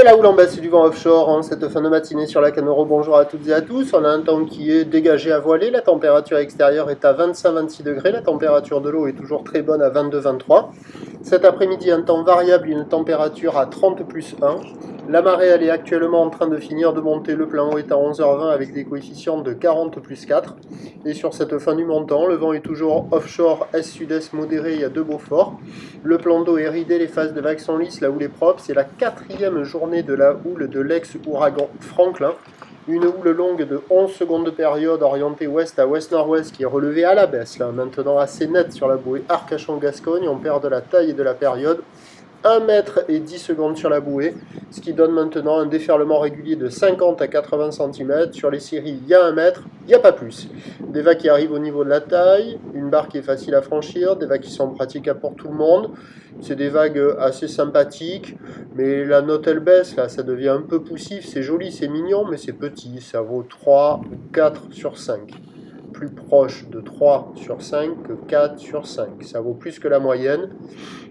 De la houle en baisse du vent offshore en cette fin de matinée sur la Canoro. Bonjour à toutes et à tous. On a un temps qui est dégagé à voiler. La température extérieure est à 25-26 degrés. La température de l'eau est toujours très bonne à 22-23. Cet après-midi, un temps variable, une température à 30 plus 1. La marée, elle est actuellement en train de finir de monter. Le plan haut est à 11h20 avec des coefficients de 40 plus 4. Et sur cette fin du montant, le vent est toujours offshore, est-sud-est modéré. Il y a deux beaux forts. Le plan d'eau est ridé, les phases de vagues sont lisses, la houle est propre. C'est la quatrième journée de la houle de l'ex-ouragan Franklin. Une houle longue de 11 secondes de période orientée ouest à ouest-nord-ouest qui est relevée à la baisse, là, maintenant assez nette sur la bouée Arcachon-Gascogne. On perd de la taille et de la période. 1 mètre et 10 secondes sur la bouée, ce qui donne maintenant un déferlement régulier de 50 à 80 cm. Sur les séries, il y a 1 mètre, il n'y a pas plus. Des vagues qui arrivent au niveau de la taille, une barre qui est facile à franchir, des vagues qui sont praticables pour tout le monde. C'est des vagues assez sympathiques, mais la note elle baisse, là, ça devient un peu poussif. C'est joli, c'est mignon, mais c'est petit. Ça vaut 3 ou 4 sur 5. Plus proche de 3 sur 5 que 4 sur 5. Ça vaut plus que la moyenne.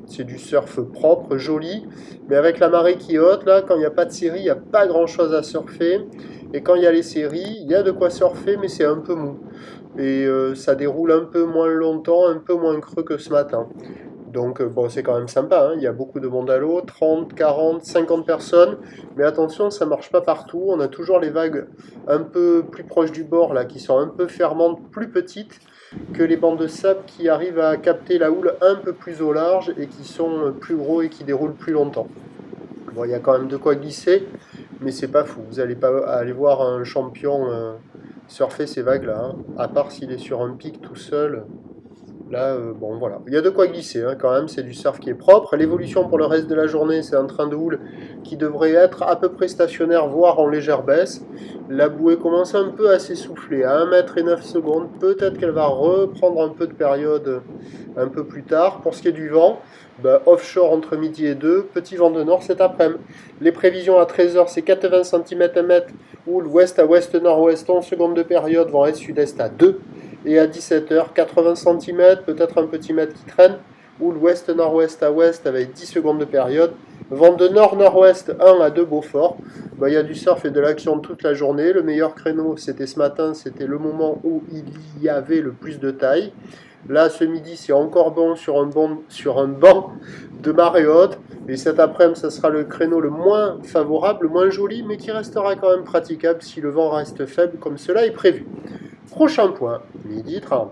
C'est du surf propre, joli, mais avec la marée qui est haute, là, quand il n'y a pas de série, il n'y a pas grand-chose à surfer. Et quand il y a les séries, il y a de quoi surfer, mais c'est un peu mou. Et ça déroule un peu moins longtemps, un peu moins creux que ce matin. Donc bon, c'est quand même sympa, hein. Il y a beaucoup de monde à l'eau, 30, 40, 50 personnes, mais attention, ça ne marche pas partout. On a toujours les vagues un peu plus proches du bord, là, qui sont un peu fermantes, plus petites que les bancs de sable qui arrivent à capter la houle un peu plus au large et qui sont plus gros et qui déroulent plus longtemps. Bon, il y a quand même de quoi glisser, mais c'est pas fou. Vous n'allez pas aller voir un champion surfer ces vagues-là, hein, à part s'il est sur un pic tout seul. Là, bon voilà, il y a de quoi glisser, hein, quand même, c'est du surf qui est propre. L'évolution pour le reste de la journée, c'est un train de houle qui devrait être à peu près stationnaire, voire en légère baisse. La bouée commence un peu à s'essouffler, à 1 mètre et 9 secondes. Peut-être qu'elle va reprendre un peu de période un peu plus tard. Pour ce qui est du vent, offshore entre midi et 2, petit vent de nord cet après-midi. Les prévisions à 13h, c'est 80 cm à mètre, houle ouest à ouest-nord-ouest, 11 secondes de période, vent est-sud-est à 2. Et à 17h, 80 cm, peut-être un petit mètre qui traîne, ou l'ouest nord-ouest à ouest avec 10 secondes de période. Vent de nord-nord-ouest 1 à 2 Beaufort. Il y a du surf et de l'action toute la journée. Le meilleur créneau, c'était ce matin, c'était le moment où il y avait le plus de taille. Là, ce midi, c'est encore bon sur un banc de marée haute. Et cet après-midi, ça sera le créneau le moins favorable, le moins joli, mais qui restera quand même praticable si le vent reste faible, comme cela est prévu. Prochain point, 12h30.